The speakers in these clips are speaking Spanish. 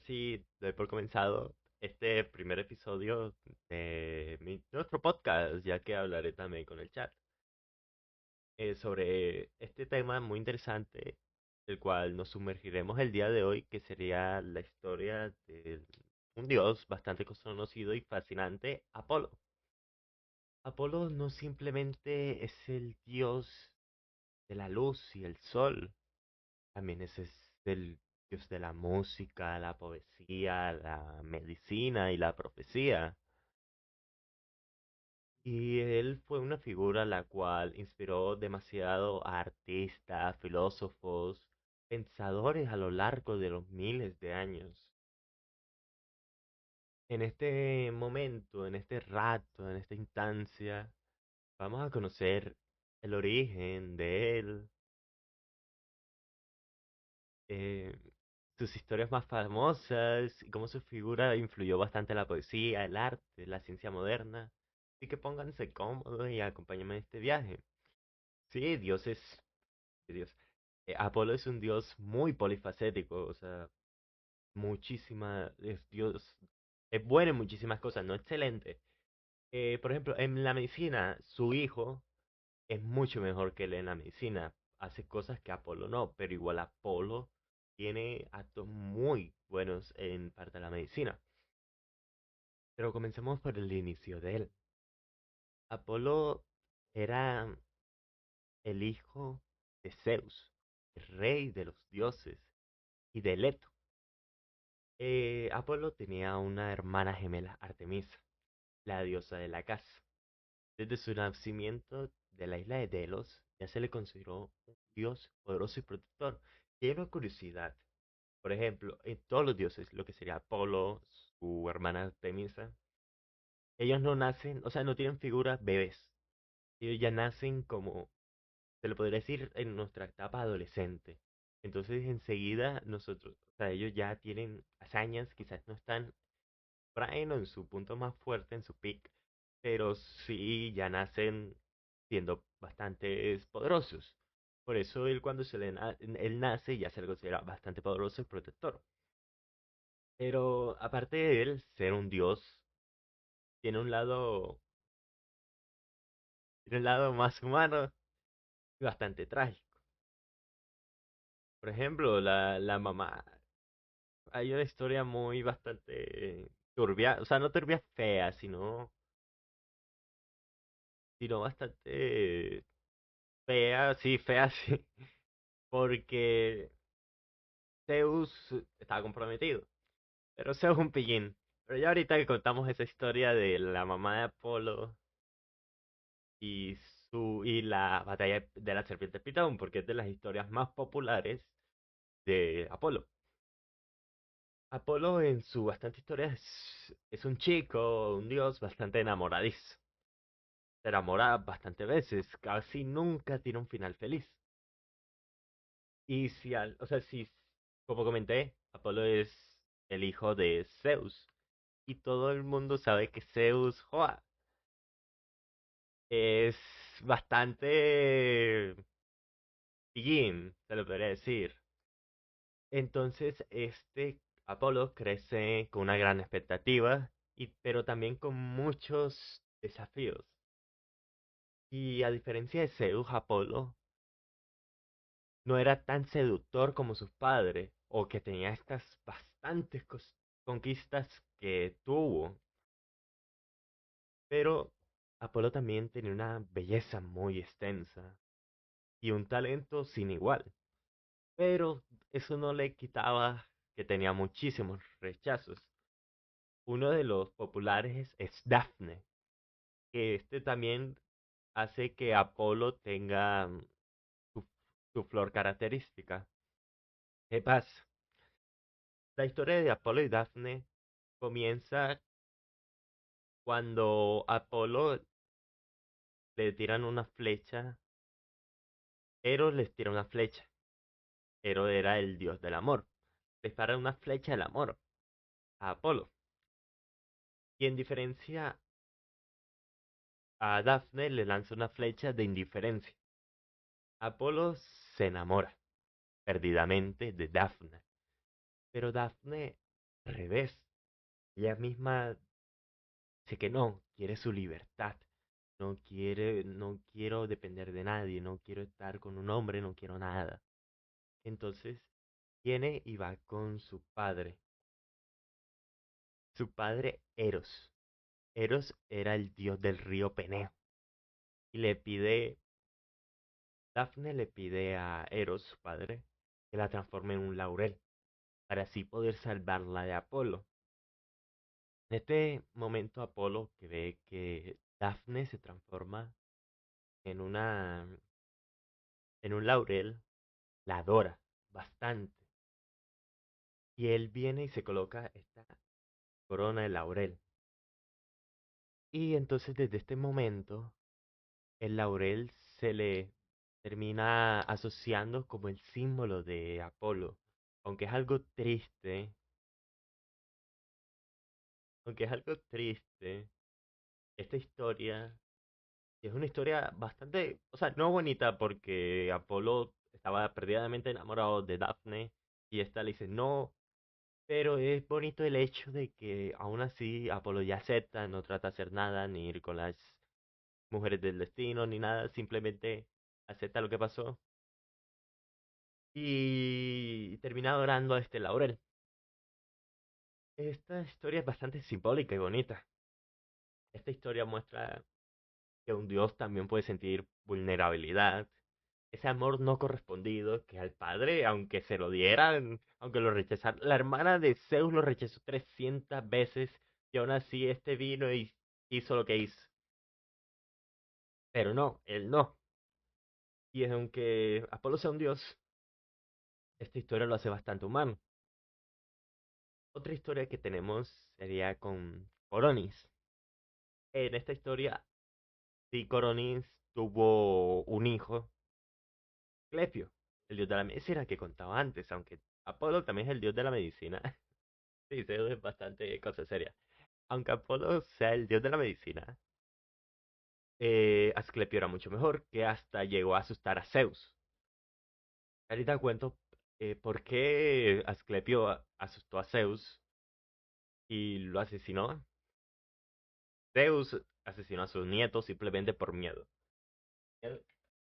sí doy por comenzado este primer episodio de nuestro podcast, ya que hablaré también con el chat sobre este tema muy interesante, el cual nos sumergiremos el día de hoy, que sería la historia de un dios bastante conocido y fascinante, Apolo. Apolo no simplemente es el dios de la luz y el sol, también es el dios de la música, la poesía, la medicina y la profecía. Y él fue una figura la cual inspiró demasiado a artistas, filósofos, pensadores a lo largo de los miles de años. En este momento, en este rato, en esta instancia, vamos a conocer el origen de él, eh, sus historias más famosas y cómo su figura influyó bastante en la poesía, el arte, la ciencia moderna. Así que pónganse cómodos y acompáñenme en este viaje. Sí, Dios. Apolo es un dios muy polifacético, o sea, es Dios, es bueno en muchísimas cosas, no excelente. Por ejemplo, en la medicina, su hijo es mucho mejor que él en la medicina. Hace cosas que Apolo no, pero igual Apolo tiene actos muy buenos en parte de la medicina. Pero comencemos por el inicio de él. Apolo era el hijo de Zeus, el rey de los dioses, y de Leto. Apolo tenía una hermana gemela, Artemisa, la diosa de la casa. Desde su nacimiento de la isla de Delos ya se le consideró un dios poderoso y protector. Y hay una curiosidad. Por ejemplo, en todos los dioses, lo que sería Apolo, su hermana Artemisa, ellos no nacen, o sea, no tienen figuras bebés. Ellos ya nacen como, se lo podría decir, en nuestra etapa adolescente. Entonces, enseguida, nosotros, o sea, ellos ya tienen hazañas, quizás no están prime o en su punto más fuerte, en su peak, pero sí ya nacen siendo bastante poderosos. Por eso él cuando él nace ya se le considera bastante poderoso y protector. Pero aparte de él ser un dios, tiene un lado, tiene un lado más humano y bastante trágico. Por ejemplo, la mamá, hay una historia muy bastante turbia, o sea, no turbia fea, sino bastante fea, sí, fea, sí, porque Zeus estaba comprometido, pero Zeus es un pillín. Pero ya ahorita que contamos esa historia de la mamá de Apolo y y la batalla de la serpiente Pitón, porque es de las historias más populares de Apolo. Apolo en su bastante historia es un chico, un dios bastante enamoradizo. Se enamora bastante veces, casi nunca tiene un final feliz. Y o sea, si, como comenté, Apolo es el hijo de Zeus. Y todo el mundo sabe que Zeus, joa, es bastante pillín, se lo podría decir. Entonces, este Apolo crece con una gran expectativa, pero también con muchos desafíos. Y a diferencia de Zeus, Apolo no era tan seductor como sus padres, o que tenía estas bastantes conquistas que tuvo. Pero Apolo también tenía una belleza muy extensa y un talento sin igual. Pero eso no le quitaba que tenía muchísimos rechazos. Uno de los populares es Dafne, que este también hace que Apolo tenga su, su flor característica. ¿Qué pasa? La historia de Apolo y Dafne comienza cuando Apolo le tiran una flecha, Eros les tira una flecha. Eros era el dios del amor. Le dispara una flecha del amor a Apolo. Y en diferencia a Dafne le lanza una flecha de indiferencia. Apolo se enamora perdidamente de Dafne, pero Dafne al revés. Ella misma dice que no, quiere su libertad. No quiero depender de nadie, no quiero estar con un hombre, no quiero nada. Entonces viene y va con su padre Eros. Eros era el dios del río Peneo y Dafne le pide a Eros, su padre, que la transforme en un laurel para así poder salvarla de Apolo. En este momento Apolo, que ve que Dafne se transforma en en un laurel, la adora bastante. Y él viene y se coloca esta corona de laurel. Y entonces desde este momento el laurel se le termina asociando como el símbolo de Apolo. Aunque es algo triste, aunque es algo triste, esta historia es una historia bastante, o sea, no bonita porque Apolo estaba perdidamente enamorado de Daphne y esta le dice no, pero es bonito el hecho de que aún así Apolo ya acepta, no trata de hacer nada, ni ir con las mujeres del destino, ni nada, simplemente acepta lo que pasó y termina adorando a este laurel. Esta historia es bastante simbólica y bonita. Esta historia muestra que un dios también puede sentir vulnerabilidad, ese amor no correspondido que al padre, aunque se lo dieran, aunque lo rechazaran, la hermana de Zeus lo rechazó 300 veces y aún así este vino y hizo lo que hizo. Pero no, él no. Y aunque Apolo sea un dios, esta historia lo hace bastante humano. Otra historia que tenemos sería con Coronis. En esta historia, sí, Coronis tuvo un hijo, Clepio, el dios de la medicina que contaba antes, aunque Apolo también es el dios de la medicina. Sí, Zeus es bastante cosa seria. Aunque Apolo sea el dios de la medicina, Asclepio era mucho mejor, que hasta llegó a asustar a Zeus. Ahorita cuento por qué Asclepio asustó a Zeus y lo asesinó. Zeus asesinó a sus nietos simplemente por miedo. El,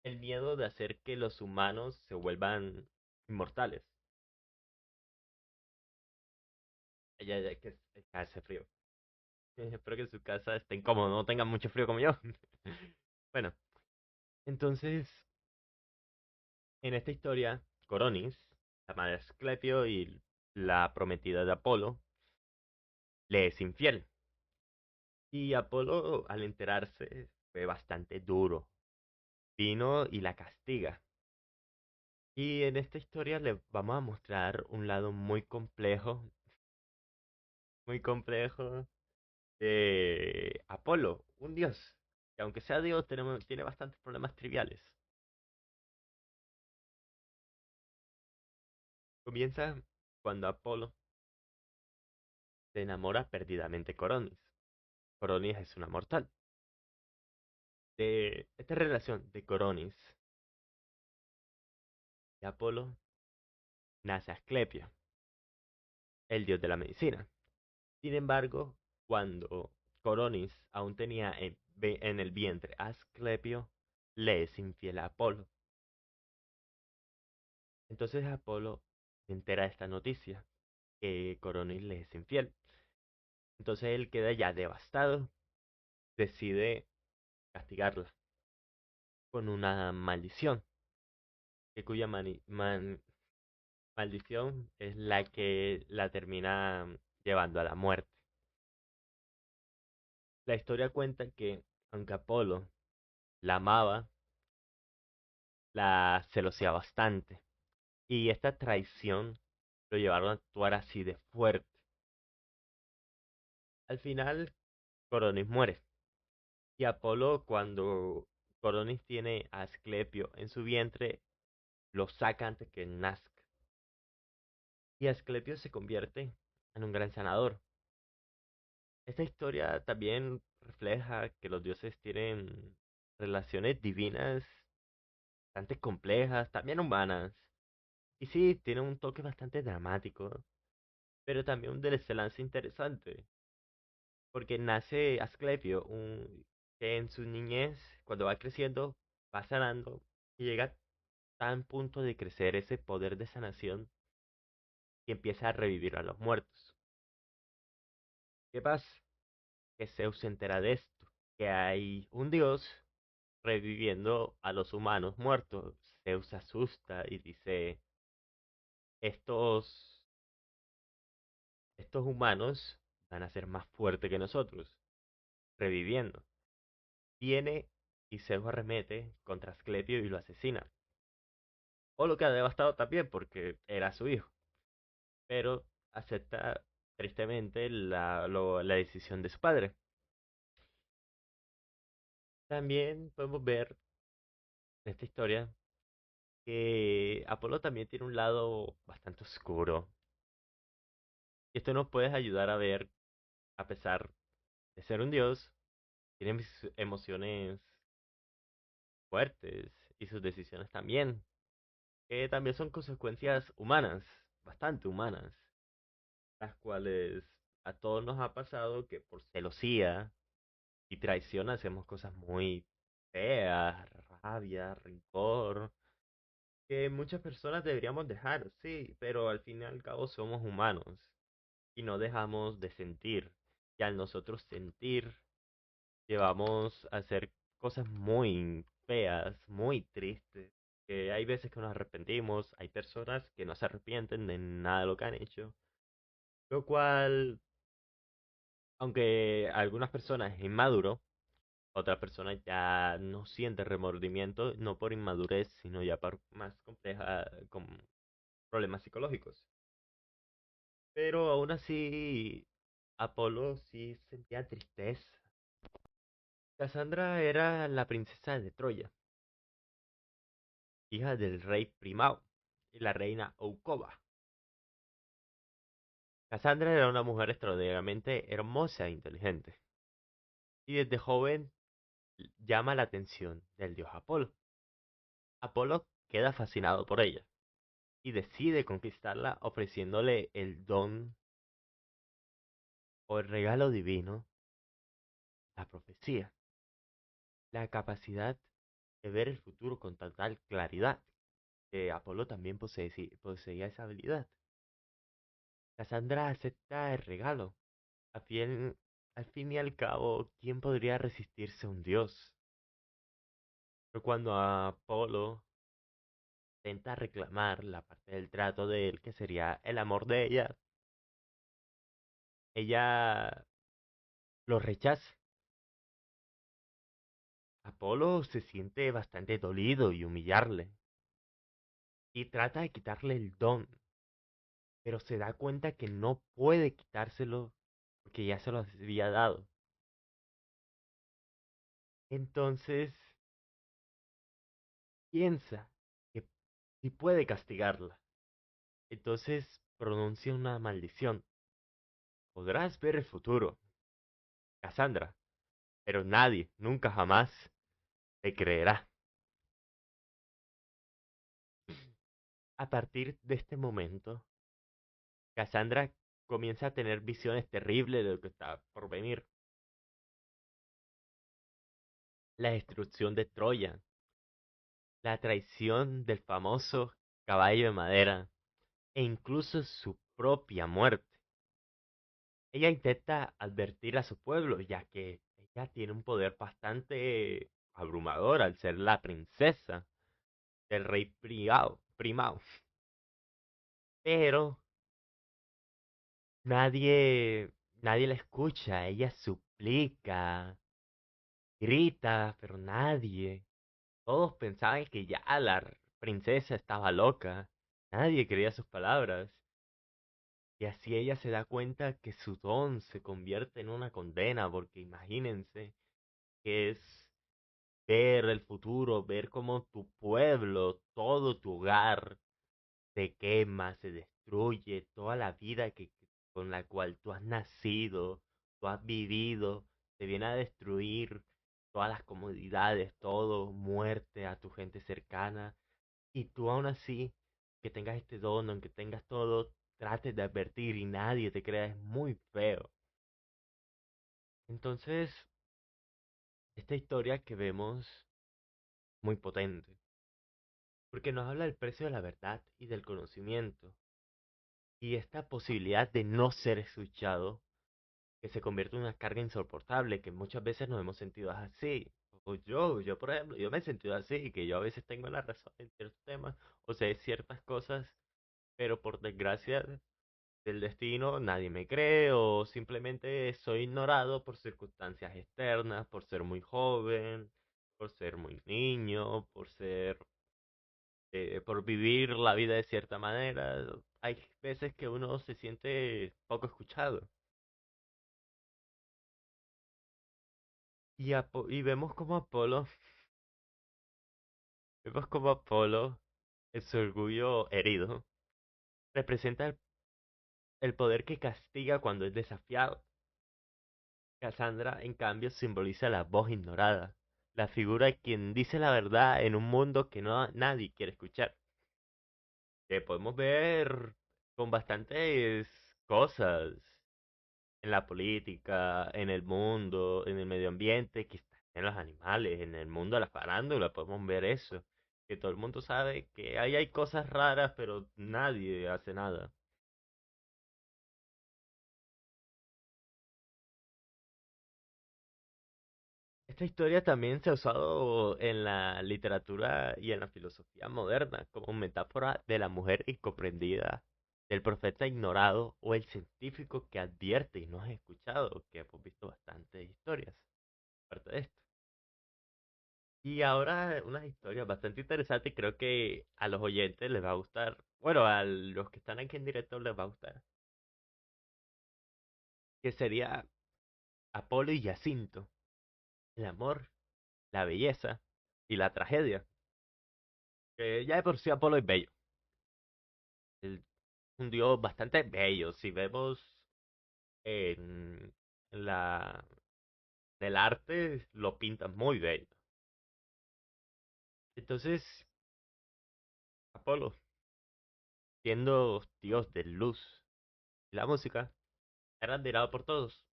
el miedo de hacer que los humanos se vuelvan inmortales. Ya que hace frío. Espero que su casa esté incómodo, no tenga mucho frío como yo. Bueno, entonces, en esta historia, Coronis, la madre de Asclepio y la prometida de Apolo, le es infiel. Y Apolo, al enterarse, fue bastante duro. Vino y la castiga. Y en esta historia le vamos a mostrar un lado muy complejo de Apolo, un dios. Que aunque sea dios, tiene bastantes problemas triviales. Comienza cuando Apolo se enamora perdidamente de Coronis. Coronis es una mortal. De esta relación de Coronis y Apolo nace Asclepio, el dios de la medicina. Sin embargo, cuando Coronis aún tenía en el vientre a Asclepio, le es infiel a Apolo. Entonces Apolo se entera de esta noticia, que Coronis le es infiel. Entonces él queda ya devastado, decide castigarla con una maldición, que cuya maldición es la que la termina llevando a la muerte. La historia cuenta que, aunque Apolo la amaba, la celosía bastante. Y esta traición lo llevaron a actuar así de fuerte. Al final, Coronis muere. Y Apolo, cuando Coronis tiene a Asclepio en su vientre, lo saca antes que nazca. Y Asclepio se convierte en un gran sanador. Esta historia también refleja que los dioses tienen relaciones divinas bastante complejas, también humanas. Y sí, tiene un toque bastante dramático, pero también un desenlace interesante, porque nace Asclepio, que en su niñez, cuando va creciendo, va sanando y llega a tan punto de crecer ese poder de sanación que empieza a revivir a los muertos. ¿Qué pasa? Que Zeus se entera de esto, que hay un dios reviviendo a los humanos muertos. Zeus se asusta y dice, estos, estos humanos van a ser más fuertes que nosotros, reviviendo. Viene y Zeus arremete contra Asclepio y lo asesina. O lo que ha devastado también porque era su hijo. Pero acepta tristemente la decisión de su padre. También podemos ver en esta historia que Apolo también tiene un lado bastante oscuro. Y esto nos puede ayudar a ver, a pesar de ser un dios, tiene emociones fuertes y sus decisiones también, que también son consecuencias humanas, bastante humanas, las cuales a todos nos ha pasado que por celosía y traición hacemos cosas muy feas, rabia, rencor, que muchas personas deberíamos dejar, sí, pero al fin y al cabo somos humanos y no dejamos de sentir. Y al nosotros sentir, llevamos a hacer cosas muy feas, muy tristes. Que hay veces que nos arrepentimos, hay personas que no se arrepienten de nada de lo que han hecho. Lo cual, aunque algunas personas es inmaduro, otras personas ya no sienten remordimiento, no por inmadurez, sino ya por más compleja, con problemas psicológicos. Pero aún así, Apolo sí sentía tristeza. Cassandra era la princesa de Troya, hija del rey Primao y la reina Oukoba. Cassandra era una mujer extraordinariamente hermosa e inteligente, y desde joven llama la atención del dios Apolo. Apolo queda fascinado por ella y decide conquistarla ofreciéndole el don o el regalo divino, la profecía, la capacidad de ver el futuro con total claridad. Apolo también poseía esa habilidad. Cassandra acepta el regalo. Al fin y al cabo, ¿quién podría resistirse a un dios? Pero cuando Apolo intenta reclamar la parte del trato de él, que sería el amor de ella, ella lo rechaza. Apolo se siente bastante dolido y humillarle, y trata de quitarle el don, pero se da cuenta que no puede quitárselo porque ya se lo había dado. Entonces piensa que sí puede castigarla. Entonces pronuncia una maldición. Podrás ver el futuro, Cassandra, pero nadie, nunca jamás, te creerá. A partir de este momento, Cassandra comienza a tener visiones terribles de lo que está por venir. La destrucción de Troya, la traición del famoso caballo de madera e incluso su propia muerte. Ella intenta advertir a su pueblo, ya que ella tiene un poder bastante abrumador al ser la princesa del rey Primao. Pero nadie la escucha. Ella suplica, grita, pero nadie. Todos pensaban que ya la princesa estaba loca. Nadie creía sus palabras. Y así ella se da cuenta que su don se convierte en una condena, porque imagínense que es ver el futuro, ver cómo tu pueblo, todo tu hogar se quema, se destruye, toda la vida con la cual tú has nacido, tú has vivido, se viene a destruir todas las comodidades, todo, muerte a tu gente cercana, y tú aún así, que tengas este don, aunque tengas todo, trates de advertir y nadie te crea es muy feo. Entonces, esta historia que vemos muy potente, porque nos habla del precio de la verdad y del conocimiento, y esta posibilidad de no ser escuchado, que se convierte en una carga insoportable, que muchas veces nos hemos sentido así. O yo por ejemplo, yo me he sentido así, que yo a veces tengo la razón en ciertos temas, o sé ciertas cosas, pero por desgracia del destino nadie me cree, o simplemente soy ignorado por circunstancias externas, por ser muy joven, por ser muy niño, por vivir la vida de cierta manera. Hay veces que uno se siente poco escuchado. Y vemos como Apolo, en su orgullo herido, representa el poder que castiga cuando es desafiado. Cassandra, en cambio, simboliza la voz ignorada, la figura de quien dice la verdad en un mundo que nadie quiere escuchar. Que podemos ver con bastantes cosas en la política, en el mundo, en el medio ambiente, que está en los animales, en el mundo de la farándula, podemos ver eso. Que todo el mundo sabe que ahí hay cosas raras, pero nadie hace nada. Esta historia también se ha usado en la literatura y en la filosofía moderna como metáfora de la mujer incomprendida, del profeta ignorado o el científico que advierte y no es escuchado, que hemos visto bastantes historias aparte de esto. Y ahora una historia bastante interesante y creo que a los oyentes les va a gustar, bueno, a los que están aquí en directo les va a gustar, que sería Apolo y Jacinto, el amor, la belleza y la tragedia. Que ya de por sí Apolo es bello. El- un dios bastante bello. Si vemos en la del arte, lo pintan muy bello. Entonces, Apolo, siendo dios de luz y la música, era admirado por todos.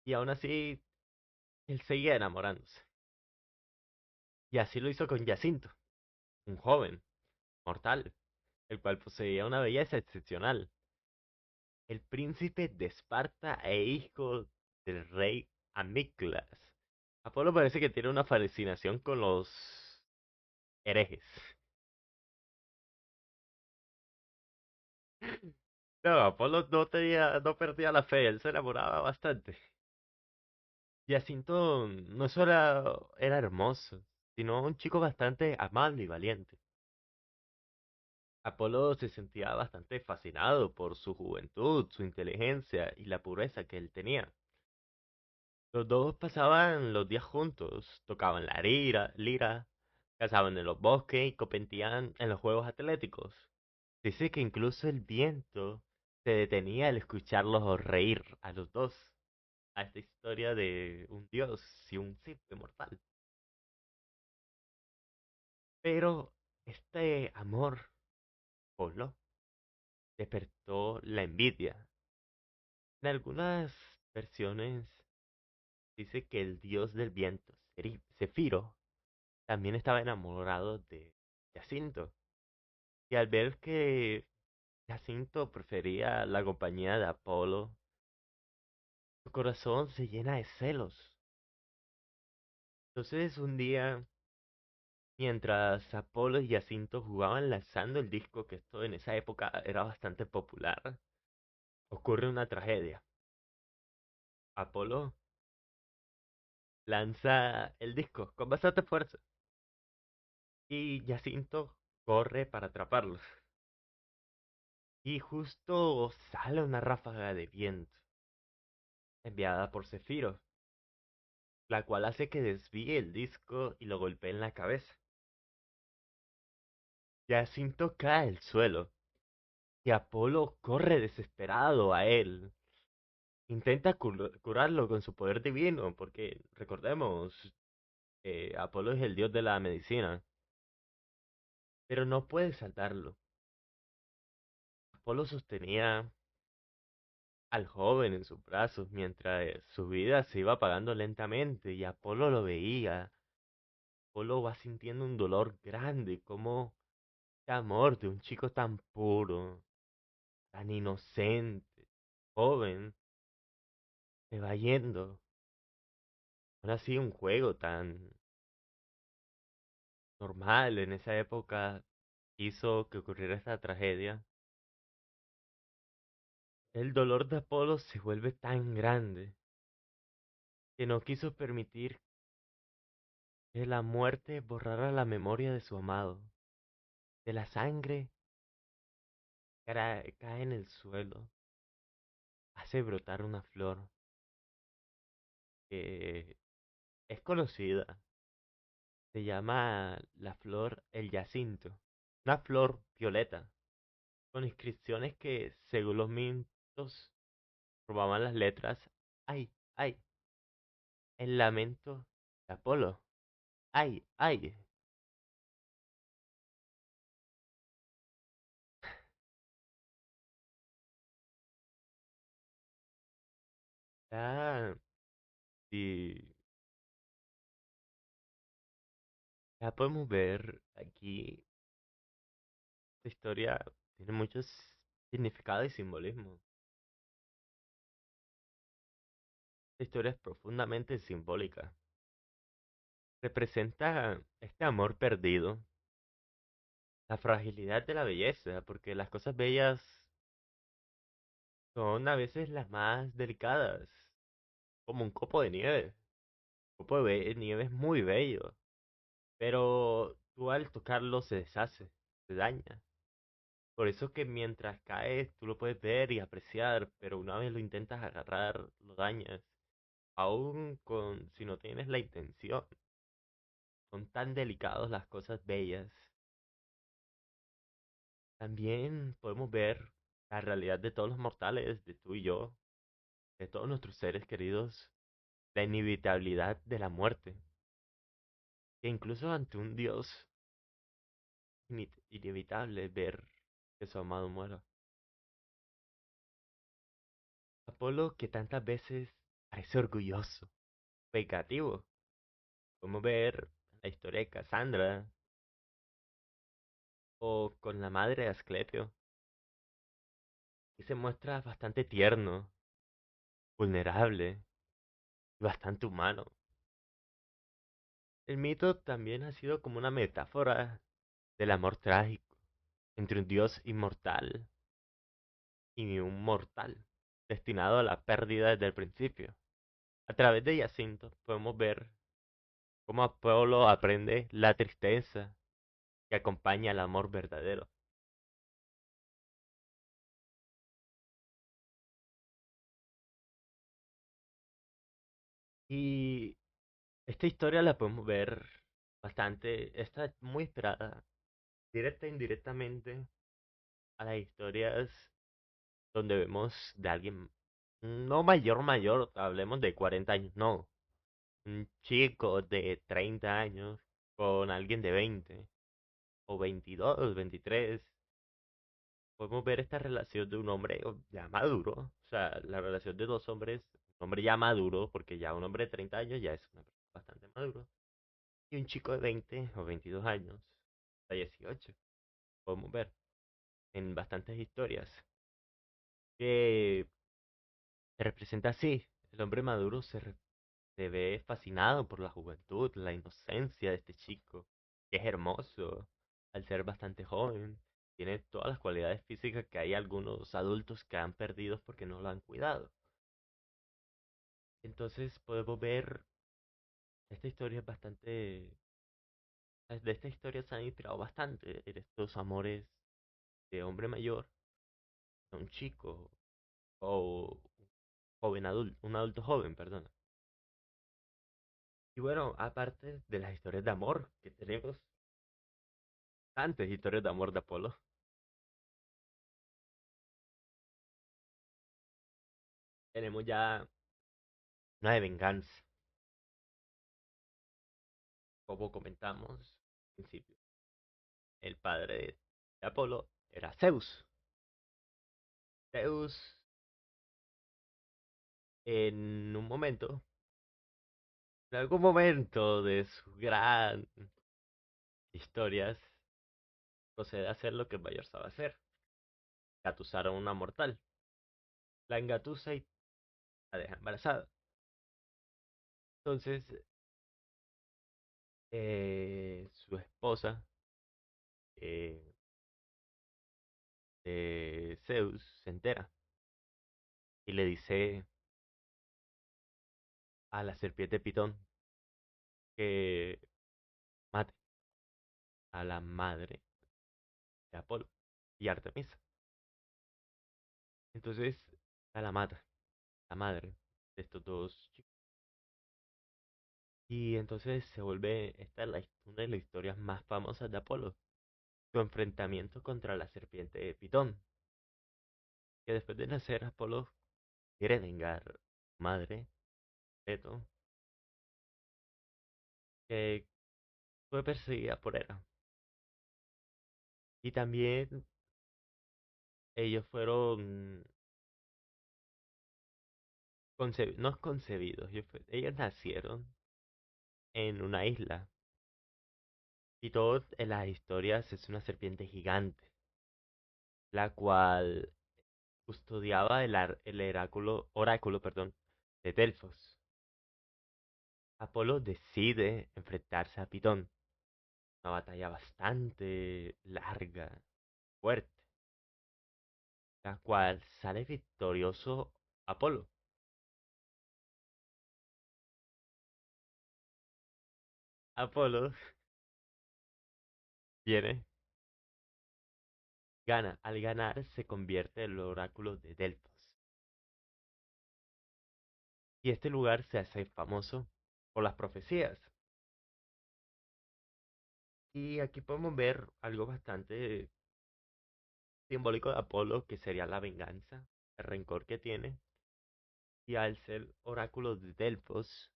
Y aún así, él seguía enamorándose. Y así lo hizo con Jacinto, un joven, mortal, el cual poseía una belleza excepcional. El príncipe de Esparta e hijo del rey Amíclas. Apolo parece que tiene una fascinación con los herejes. No, Apolo no perdía la fe, él se enamoraba bastante. Jacinto no solo era hermoso, sino un chico bastante amable y valiente. Apolo se sentía bastante fascinado por su juventud, su inteligencia y la pureza que él tenía. Los dos pasaban los días juntos, tocaban la lira, cazaban en los bosques y competían en los juegos atléticos. Dice que incluso el viento se detenía al escucharlos reír a los dos, a esta historia de un dios y un simple mortal. Pero este amor, Polo, despertó la envidia. En algunas versiones dice que el dios del viento, Cefiro, también estaba enamorado de Jacinto. Y al ver que Jacinto prefería la compañía de Apolo, su corazón se llena de celos. Entonces un día, mientras Apolo y Jacinto jugaban lanzando el disco, que esto en esa época era bastante popular, ocurre una tragedia. Apolo lanza el disco con bastante fuerza y Jacinto corre para atraparlo. Y justo sale una ráfaga de viento enviada por Cefiro, la cual hace que desvíe el disco y lo golpee en la cabeza. Jacinto cae al suelo y Apolo corre desesperado a él. Intenta curarlo con su poder divino, porque recordemos, Apolo es el dios de la medicina, pero no puede salvarlo. Apolo sostenía al joven en sus brazos mientras su vida se iba apagando lentamente y Apolo lo veía. Apolo va sintiendo un dolor grande, como el amor de un chico tan puro, tan inocente, joven, se va yendo. Ahora sí, un juego tan normal en esa época hizo que ocurriera esta tragedia. El dolor de Apolo se vuelve tan grande que no quiso permitir que la muerte borrara la memoria de su amado. De la sangre cae en el suelo, hace brotar una flor que es conocida. Se llama la flor el Jacinto. Una flor violeta, con inscripciones que, según los mitos, formaban las letras ay, ay, el lamento de Apolo. Ay, ay. Ya, y ya podemos ver aquí, esta historia tiene muchos significados y simbolismo. Esta historia es profundamente simbólica. Representa este amor perdido, la fragilidad de la belleza, porque las cosas bellas son a veces las más delicadas, como un copo de nieve. Un copo de nieve es muy bello, pero tú al tocarlo se deshace, se daña. Por eso que mientras caes tú lo puedes ver y apreciar, pero una vez lo intentas agarrar, lo dañas. Aún con si no tienes la intención, son tan delicados las cosas bellas. También podemos ver la realidad de todos los mortales, de tú y yo, de todos nuestros seres queridos, la inevitabilidad de la muerte, que incluso ante un Dios inevitable ver que su amado muera. Apolo, que tantas veces parece orgulloso, vengativo. Podemos ver la historia de Cassandra o con la madre de Asclepio, que se muestra bastante tierno, vulnerable y bastante humano. El mito también ha sido como una metáfora del amor trágico entre un dios inmortal y un mortal, destinado a la pérdida desde el principio. A través de Jacinto podemos ver cómo Apolo aprende la tristeza que acompaña al amor verdadero. Y esta historia la podemos ver bastante, está muy esperada, directa e indirectamente, a las historias donde vemos de alguien, no mayor, hablemos de 40 años, no, un chico de 30 años con alguien de 20 o 22, 23. Podemos ver esta relación de un hombre ya maduro, o sea, la relación de dos hombres, un hombre ya maduro, porque ya un hombre de 30 años ya es una persona bastante maduro, y un chico de 20 o 22 años, a 18, podemos ver en bastantes historias que se representa así. El hombre maduro se ve fascinado por la juventud, la inocencia de este chico, que es hermoso, al ser bastante joven. Tiene todas las cualidades físicas que hay algunos adultos que han perdido porque no lo han cuidado. Entonces podemos ver, esta historia es bastante, de esta historia se han inspirado bastante en estos amores de hombre mayor, a un chico o joven adulto, un adulto joven, perdón. Y bueno, aparte de las historias de amor que tenemos, tantas historias de amor de Apolo, tenemos ya una de venganza, como comentamos al principio. El padre de Apolo era Zeus. Zeus, en un momento, en algún momento de su gran historias, procede a hacer lo que el mayor sabe hacer: gatusar a una mortal. La engatusa y la deja embarazada. Entonces, su esposa, eh, Zeus, se entera y le dice a la serpiente Pitón que mate a la madre de Apolo y Artemisa. Entonces, a la mata, la madre de estos dos chicos. Y entonces se vuelve esta una de las historias más famosas de Apolo, su enfrentamiento contra la serpiente Pitón, que después de nacer Apolo quiere vengar a su madre, Leto, que fue perseguida por Hera. Y también ellos fueron no concebidos, ellos nacieron en una isla. Y todo en las historias es una serpiente gigante, la cual custodiaba oráculo, perdón, de Delfos. Apolo decide enfrentarse a Pitón, una batalla bastante larga, fuerte, la cual sale victorioso Apolo. Apolo viene, gana. Al ganar se convierte en el oráculo de Delfos. Y este lugar se hace famoso por las profecías. Y aquí podemos ver algo bastante simbólico de Apolo, que sería la venganza, el rencor que tiene. Y al ser oráculo de Delfos,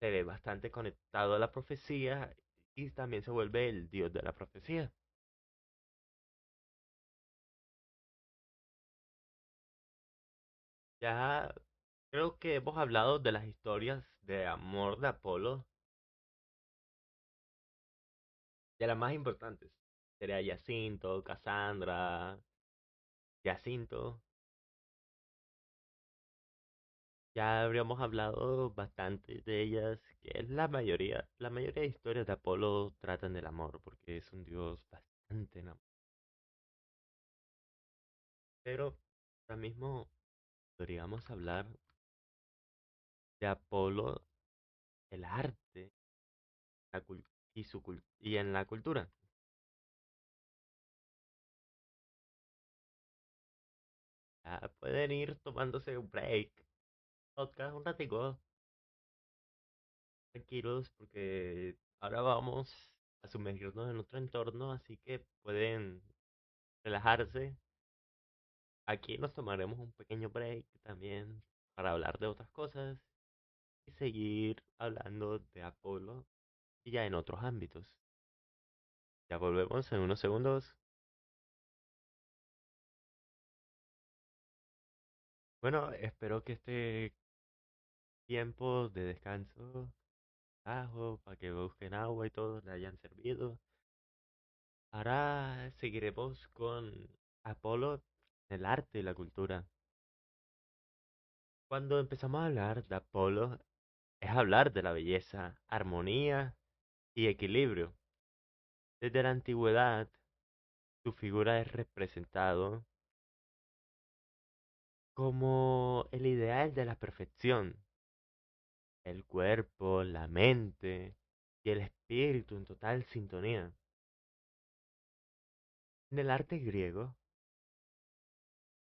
se ve bastante conectado a la profecía y también se vuelve el dios de la profecía. Ya creo que hemos hablado de las historias de amor de Apolo, de las más importantes. Sería Jacinto, Cassandra, Jacinto. Ya habríamos hablado bastante de ellas, que es la mayoría de historias de Apolo tratan del amor, porque es un dios bastante enamorado. Pero ahora mismo podríamos hablar de Apolo, el arte y en la cultura. Ya pueden ir tomándose un break, podcast un ratico, tranquilos, porque ahora vamos a sumergirnos en otro entorno, así que pueden relajarse. Aquí nos tomaremos un pequeño break también para hablar de otras cosas y seguir hablando de Apolo y ya en otros ámbitos. Ya volvemos en unos segundos. Bueno, espero que este tiempo de descanso, para que busquen agua y todo, le hayan servido. Ahora seguiremos con Apolo, el arte y la cultura. Cuando empezamos a hablar de Apolo, es hablar de la belleza, armonía y equilibrio. Desde la antigüedad, su figura es representado como el ideal de la perfección, el cuerpo, la mente y el espíritu en total sintonía. En el arte griego,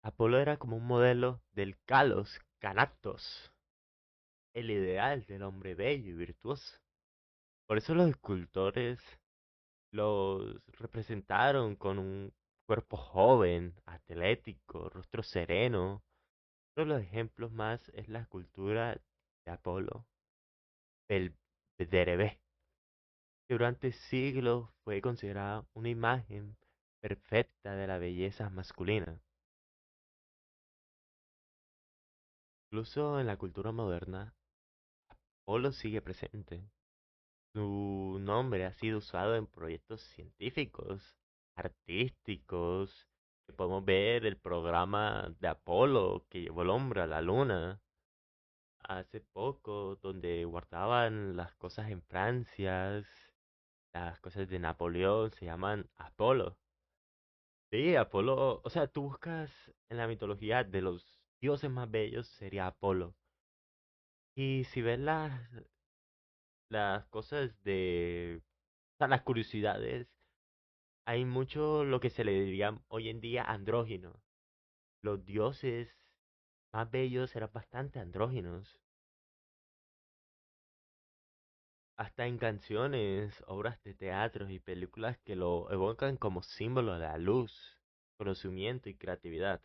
Apolo era como un modelo del kalos, Thanatos, el ideal del hombre bello y virtuoso. Por eso los escultores los representaron con un cuerpo joven, atlético, rostro sereno. Uno de los ejemplos más es la escultura de Apolo, el Belvedere, que durante siglos fue considerada una imagen perfecta de la belleza masculina. Incluso en la cultura moderna, Apolo sigue presente. Su nombre ha sido usado en proyectos científicos, artísticos, que podemos ver el programa de Apolo que llevó el hombre a la luna hace poco, donde guardaban las cosas en Francia, las cosas de Napoleón, se llaman Apolo. Sí, Apolo, o sea, tú buscas en la mitología de los dioses más bellos, sería Apolo. Y si ves las cosas de, o sea, las curiosidades, hay mucho lo que se le diría hoy en día andrógino. Los dioses más bellos eran bastante andróginos. Hasta en canciones, obras de teatro y películas que lo evocan como símbolo de la luz, conocimiento y creatividad.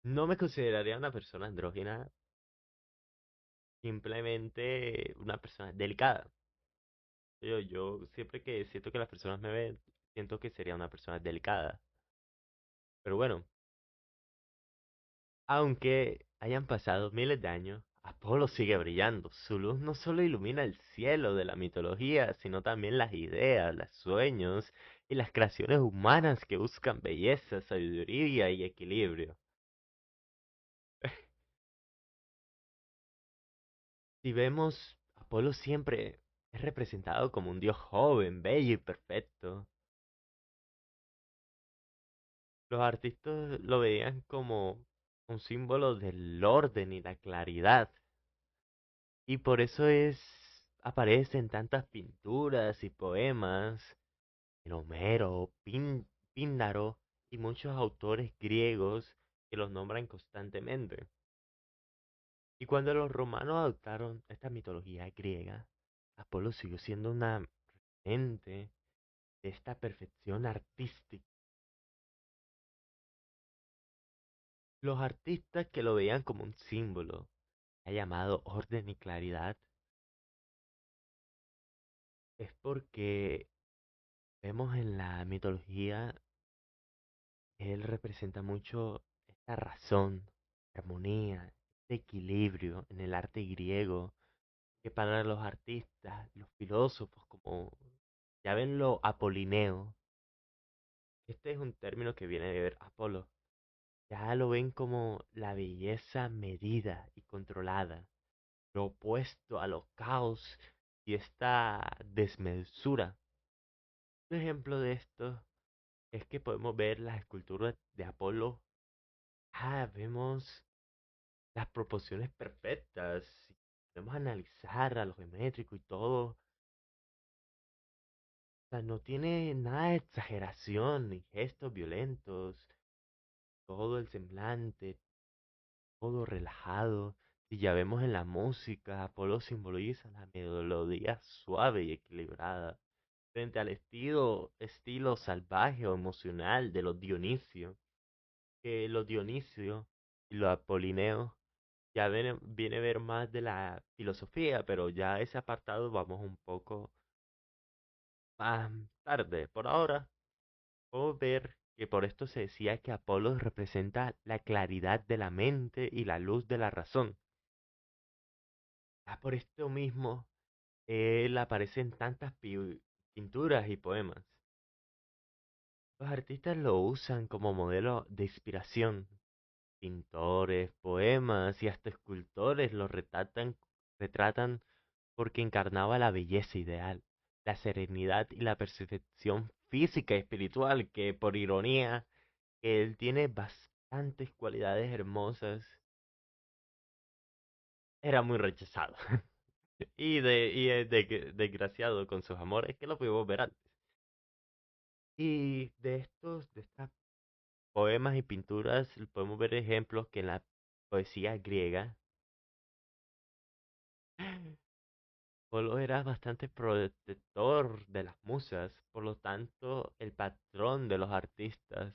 No me consideraría una persona andrógina, simplemente una persona delicada. Yo siempre que siento que las personas me ven, siento que sería una persona delicada. Pero bueno, aunque hayan pasado miles de años, Apolo sigue brillando. Su luz no solo ilumina el cielo de la mitología, sino también las ideas, los sueños y las creaciones humanas que buscan belleza, sabiduría y equilibrio. Si vemos, Apolo siempre es representado como un dios joven, bello y perfecto. Los artistas lo veían como un símbolo del orden y la claridad. Y por eso aparecen tantas pinturas y poemas en Homero, Píndaro y muchos autores griegos que los nombran constantemente. Y cuando los romanos adoptaron esta mitología griega, Apolo siguió siendo una ente de esta perfección artística. Los artistas que lo veían como un símbolo, ha llamado orden y claridad, es porque vemos en la mitología que él representa mucho esta razón, armonía, este equilibrio en el arte griego, que para los artistas, los filósofos, como ya ven lo apolineo, este es un término que viene de ver Apolo, ya lo ven como la belleza medida y controlada, lo opuesto a lo caos y esta desmesura. Un ejemplo de esto es que podemos ver las esculturas de Apolo. Vemos las proporciones perfectas. Si podemos analizar a lo geométrico y todo. O sea, no tiene nada de exageración ni gestos violentos. Todo el semblante, todo relajado. Y ya vemos en la música, Apolo simboliza la melodía suave y equilibrada frente al estilo salvaje o emocional de los Dionisio, que los Dionisio y los Apolineo viene a ver más de la filosofía, pero ya ese apartado vamos un poco más tarde. Por ahora, podemos ver que por esto se decía que Apolo representa la claridad de la mente y la luz de la razón. Por esto mismo, él aparece en tantas pinturas y poemas. Los artistas lo usan como modelo de inspiración. Pintores, poemas y hasta escultores lo retratan porque encarnaba la belleza ideal, la serenidad y la percepción física y espiritual, que por ironía, él tiene bastantes cualidades hermosas, era muy rechazado desgraciado con sus amores que lo pudimos ver antes. Y de estas poemas y pinturas podemos ver ejemplos que en la poesía griega Polo era bastante protector de las musas, por lo tanto, el patrón de los artistas.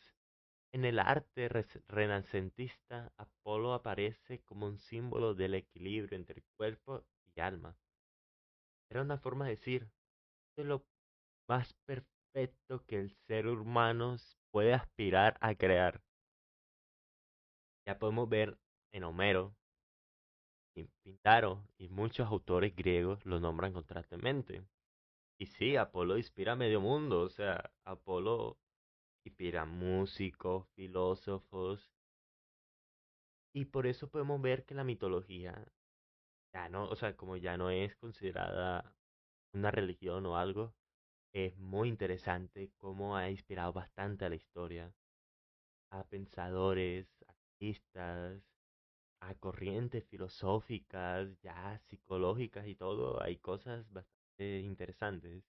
En el arte renacentista, Apolo aparece como un símbolo del equilibrio entre cuerpo y alma. Era una forma de decir, esto es lo más perfecto que el ser humano puede aspirar a crear. Ya podemos ver En Homero, y Pindaro y muchos autores griegos lo nombran constantemente. Y sí, Apolo inspira a medio mundo, o sea, Apolo inspira músicos, filósofos, y por eso podemos ver que la mitología ya no, o sea, como ya no es considerada una religión o algo, es muy interesante cómo ha inspirado bastante a la historia, a pensadores, artistas, a corrientes filosóficas, ya psicológicas y todo. Hay cosas bastante interesantes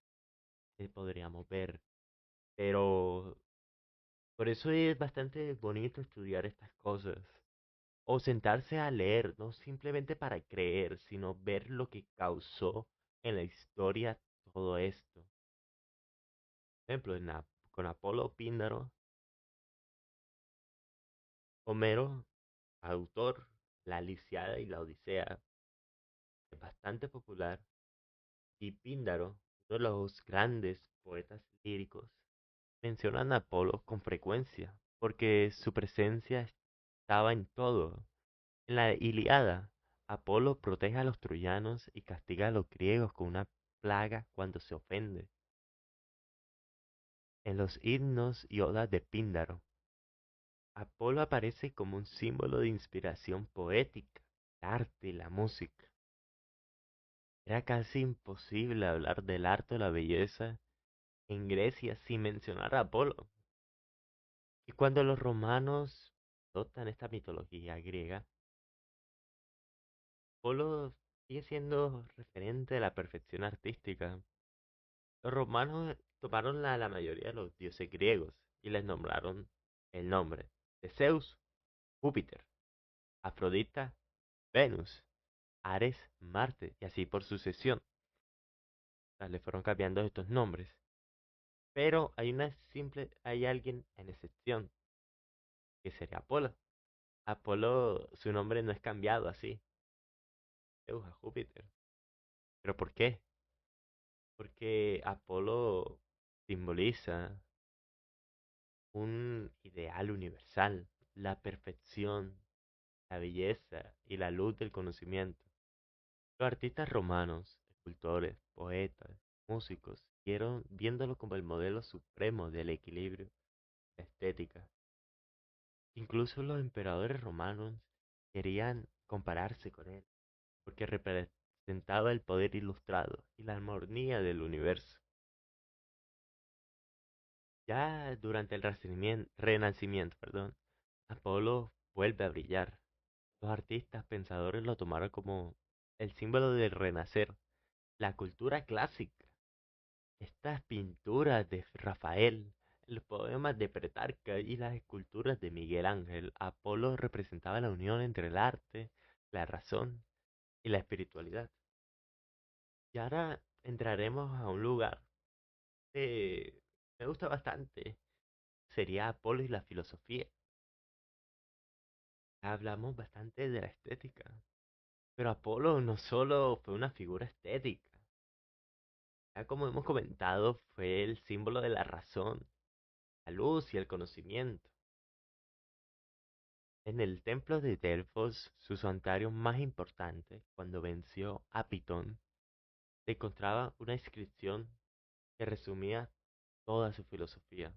que podríamos ver. Pero por eso es bastante bonito estudiar estas cosas. O sentarse a leer, no simplemente para creer, sino ver lo que causó en la historia todo esto. Por ejemplo, con Apolo Píndaro, Homero, autor, la Ilíada y la Odisea, es bastante popular, y Píndaro, uno de los grandes poetas líricos, mencionan a Apolo con frecuencia, porque su presencia estaba en todo. En la Ilíada, Apolo protege a los troyanos y castiga a los griegos con una plaga cuando se ofende. En los himnos y odas de Píndaro, Apolo aparece como un símbolo de inspiración poética, el arte y la música. Era casi imposible hablar del arte o la belleza en Grecia sin mencionar a Apolo. Y cuando los romanos adoptan esta mitología griega, Apolo sigue siendo referente de la perfección artística. Los romanos tomaron la mayoría de los dioses griegos y les nombraron el nombre de Zeus, Júpiter, Afrodita, Venus, Ares, Marte, y así por sucesión. O sea, le fueron cambiando estos nombres. Pero hay alguien en excepción, que sería Apolo. Apolo, su nombre no es cambiado así, Zeus a Júpiter. ¿Pero por qué? Porque Apolo simboliza un ideal universal, la perfección, la belleza y la luz del conocimiento. Los artistas romanos, escultores, poetas, músicos, siguieron viéndolo como el modelo supremo del equilibrio, la estética. Incluso los emperadores romanos querían compararse con él, porque representaba el poder ilustrado y la armonía del universo. Ya durante el renacimiento, perdón, Apolo vuelve a brillar. Los artistas pensadores lo tomaron como el símbolo del renacer, la cultura clásica. Estas pinturas de Rafael, los poemas de Petrarca y las esculturas de Miguel Ángel, Apolo representaba la unión entre el arte, la razón y la espiritualidad. Y ahora entraremos a un lugar que me gusta bastante. Sería Apolo y la filosofía. Hablamos bastante de la estética, pero Apolo no solo fue una figura estética. Ya como hemos comentado, fue el símbolo de la razón, la luz y el conocimiento. En el templo de Delfos, su santuario más importante, cuando venció a Pitón, se encontraba una inscripción que resumía toda su filosofía.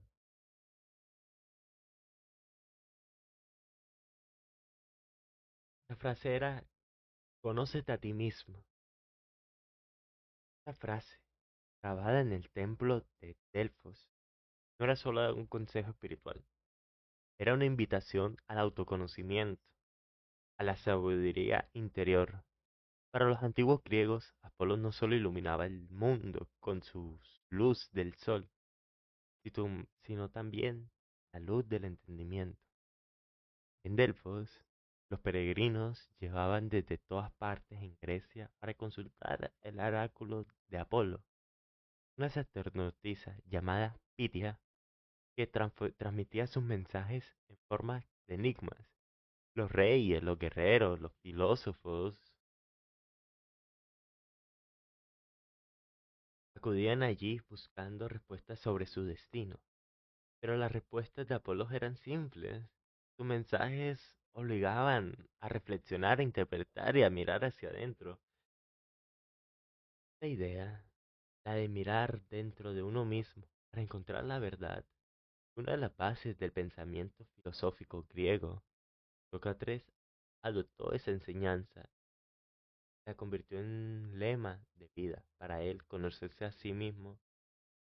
La frase era, conócete a ti mismo. Esta frase, grabada en el templo de Delfos, no era solo un consejo espiritual, era una invitación al autoconocimiento, a la sabiduría interior. Para los antiguos griegos, Apolo no solo iluminaba el mundo con su luz del sol, sino también la luz del entendimiento. En Delfos, los peregrinos llegaban desde todas partes en Grecia para consultar el oráculo de Apolo, una sacerdotisa llamada Pitia que transmitía sus mensajes en forma de enigmas. Los reyes, los guerreros, los filósofos acudían allí buscando respuestas sobre su destino. Pero las respuestas de Apolo eran simples. Sus mensajes obligaban a reflexionar, a interpretar y a mirar hacia adentro. La idea, la de mirar dentro de uno mismo para encontrar la verdad, una de las bases del pensamiento filosófico griego. Sócrates adoptó esa enseñanza, la convirtió en lema de vida. Para él, conocerse a sí mismo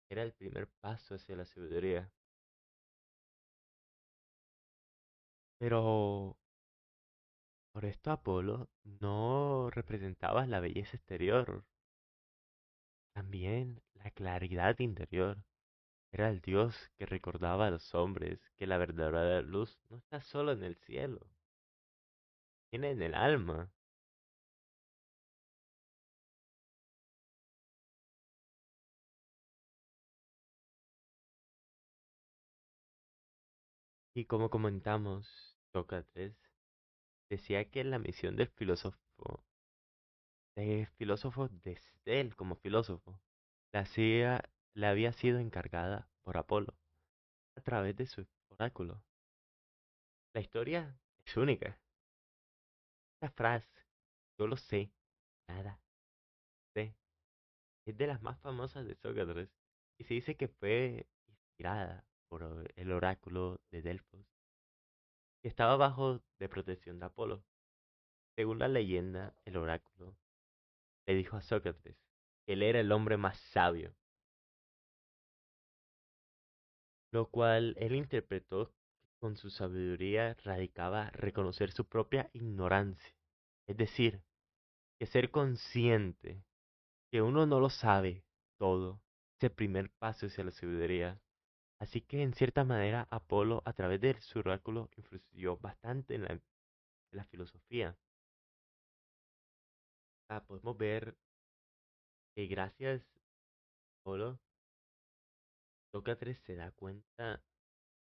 era el primer paso hacia la sabiduría. Pero por esto Apolo no representaba la belleza exterior, también la claridad interior. Era el Dios que recordaba a los hombres que la verdadera luz no está solo en el cielo, tiene en el alma. Y como comentamos, Sócrates decía que la misión del filósofo desde él como filósofo, le había sido encargada por Apolo a través de su oráculo. La historia es única. La frase, yo lo sé, nada sé, es de las más famosas de Sócrates y se dice que fue inspirada por el oráculo de Delfos, que estaba bajo de protección de Apolo. Según la leyenda, el oráculo le dijo a Sócrates que él era el hombre más sabio, lo cual él interpretó que con su sabiduría radicaba reconocer su propia ignorancia, es decir, que ser consciente que uno no lo sabe todo es el primer paso hacia la sabiduría. Así que en cierta manera Apolo a través de su oráculo influyó bastante en la filosofía. Podemos ver que gracias a Apolo, Sócrates se da cuenta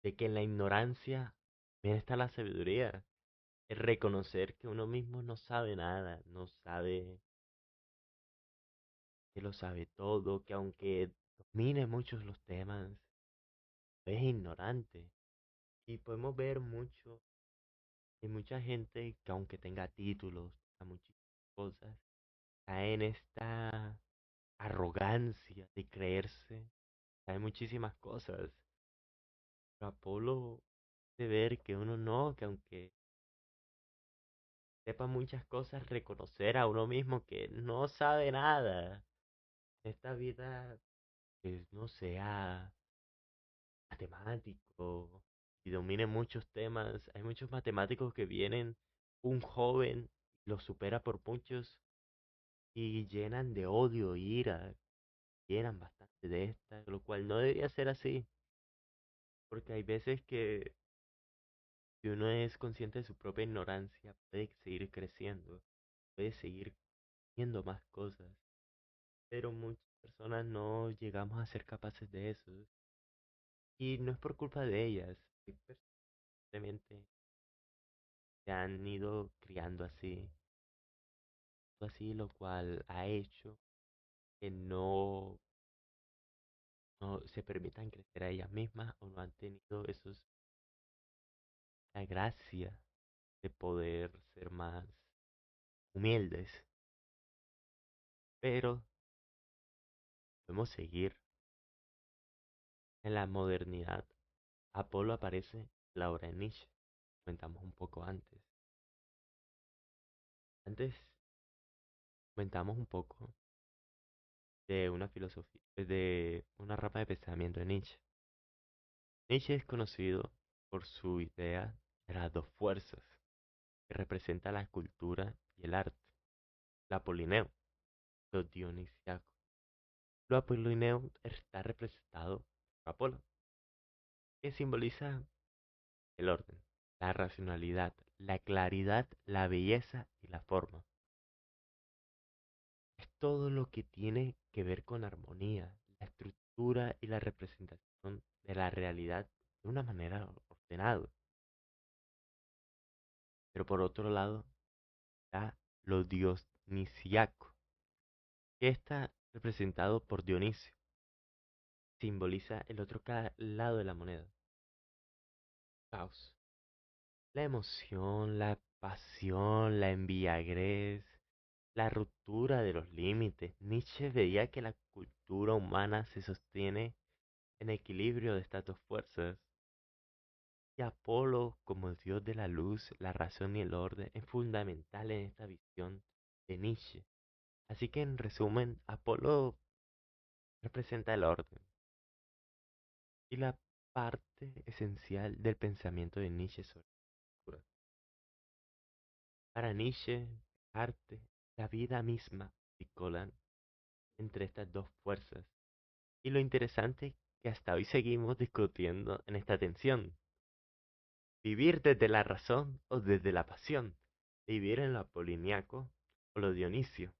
de que en la ignorancia también está la sabiduría. Es reconocer que uno mismo no sabe nada, no sabe que lo sabe todo, que aunque domine muchos los temas, es ignorante. Y podemos ver mucho, hay mucha gente que aunque tenga títulos, a muchísimas cosas, cae en esta arrogancia de creerse, cae en muchísimas cosas. Pero Apolo de ver que uno no, que aunque sepa muchas cosas, reconocer a uno mismo que no sabe nada. Esta vida, pues no sea matemático y domine muchos temas. Hay muchos matemáticos que vienen, un joven lo supera por muchos y llenan de odio e ira, llenan bastante de esta, lo cual no debería ser así, porque hay veces que si uno es consciente de su propia ignorancia, puede seguir creciendo, puede seguir viendo más cosas, pero muchas personas no llegamos a ser capaces de eso, y no es por culpa de ellas, hay personas que simplemente se han ido criando así, lo cual ha hecho que no se permitan crecer a ellas mismas o no han tenido la gracia de poder ser más humildes. Pero podemos seguir en la modernidad. Apolo aparece en la obra de Nietzsche. Comentamos un poco antes. Antes comentamos un poco de una filosofía, de una rama de pensamiento de Nietzsche. Nietzsche es conocido por su idea de las dos fuerzas que representa la cultura y el arte. La Apolineo, lo dionisiaco. Lo apolineo está representado por Apolo, que simboliza el orden, la racionalidad, la claridad, la belleza y la forma. Es todo lo que tiene que ver con armonía, la estructura y la representación de la realidad de una manera ordenada. Pero por otro lado está lo dionisiaco, que está representado por Dionisio. Simboliza el otro lado de la moneda, caos. La emoción, la pasión, la embriaguez, la ruptura de los límites. Nietzsche veía que la cultura humana se sostiene en equilibrio de estas dos fuerzas. Y Apolo, como dios de la luz, la razón y el orden, es fundamental en esta visión de Nietzsche. Así que en resumen, Apolo representa el orden y la parte esencial del pensamiento de Nietzsche sobre la cultura. Para Nietzsche, arte, la vida misma, circulan entre estas dos fuerzas. Y lo interesante es que hasta hoy seguimos discutiendo en esta tensión. Vivir desde la razón o desde la pasión. Vivir en lo apolíniaco o lo dionisio.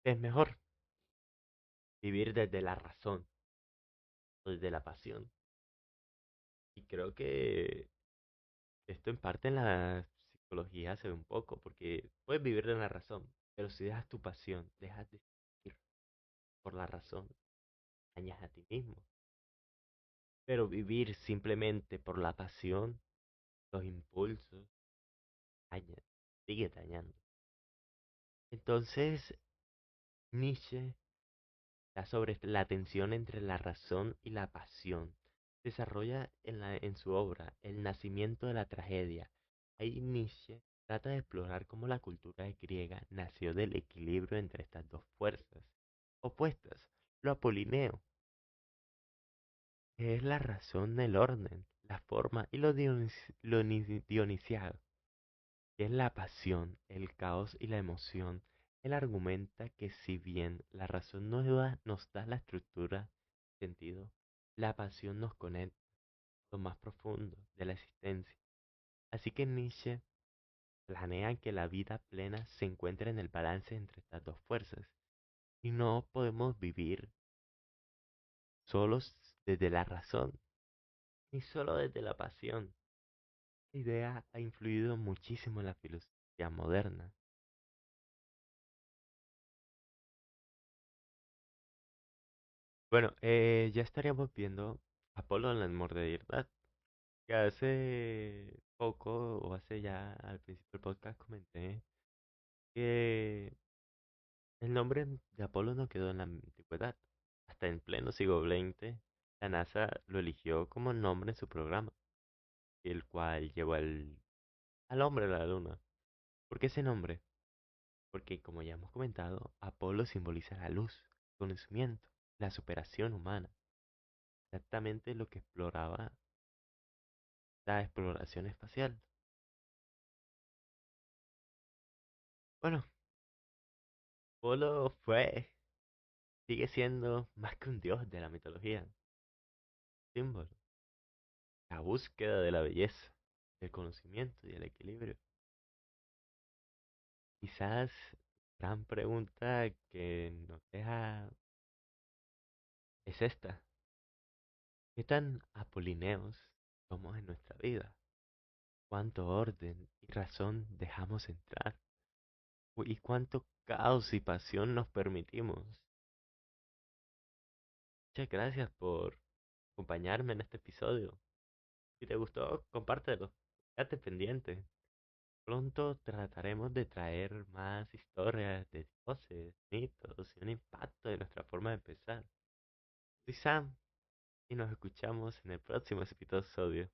Es mejor vivir desde la razón o desde la pasión. Y creo que esto en parte en la psicología se ve un poco, porque puedes vivir de la razón, pero si dejas tu pasión, dejas de vivir por la razón, dañas a ti mismo. Pero vivir simplemente por la pasión, los impulsos, daña, sigue dañando. Entonces, Nietzsche da sobre la tensión entre la razón y la pasión. Desarrolla en su obra El nacimiento de la tragedia. Ahí Nietzsche trata de explorar cómo la cultura griega nació del equilibrio entre estas dos fuerzas opuestas, lo apolineo, que es la razón, el orden, la forma, y lo dionisiado, que es la pasión, el caos y la emoción. Él argumenta que si bien la razón nos da la estructura, sentido, la pasión nos conecta a lo más profundo de la existencia. Así que Nietzsche planea que la vida plena se encuentra en el balance entre estas dos fuerzas. Y no podemos vivir solos desde la razón, ni solo desde la pasión. La idea ha influido muchísimo en la filosofía moderna. Bueno, ya estaríamos viendo Apolo en el amor de verdad. Que hace poco, o hace ya al principio del podcast, comenté que el nombre de Apolo no quedó en la antigüedad. Hasta en pleno siglo XX, la NASA lo eligió como nombre en su programa, el cual llevó al hombre a la luna. ¿Por qué ese nombre? Porque, como ya hemos comentado, Apolo simboliza la luz, el conocimiento, la superación humana. Exactamente lo que exploraba la exploración espacial. Bueno, Apolo sigue siendo más que un dios de la mitología, símbolo, la búsqueda de la belleza, del conocimiento y el equilibrio. Quizás gran pregunta que nos deja es esta: ¿qué tan apolineos somos en nuestra vida? ¿Cuánto orden y razón dejamos entrar? ¿Y cuánto caos y pasión nos permitimos? Muchas gracias por acompañarme en este episodio. Si te gustó, compártelo. Quédate pendiente. Pronto trataremos de traer más historias de dioses, mitos y un impacto de nuestra forma de pensar. Soy Sam y nos escuchamos en el próximo episodio.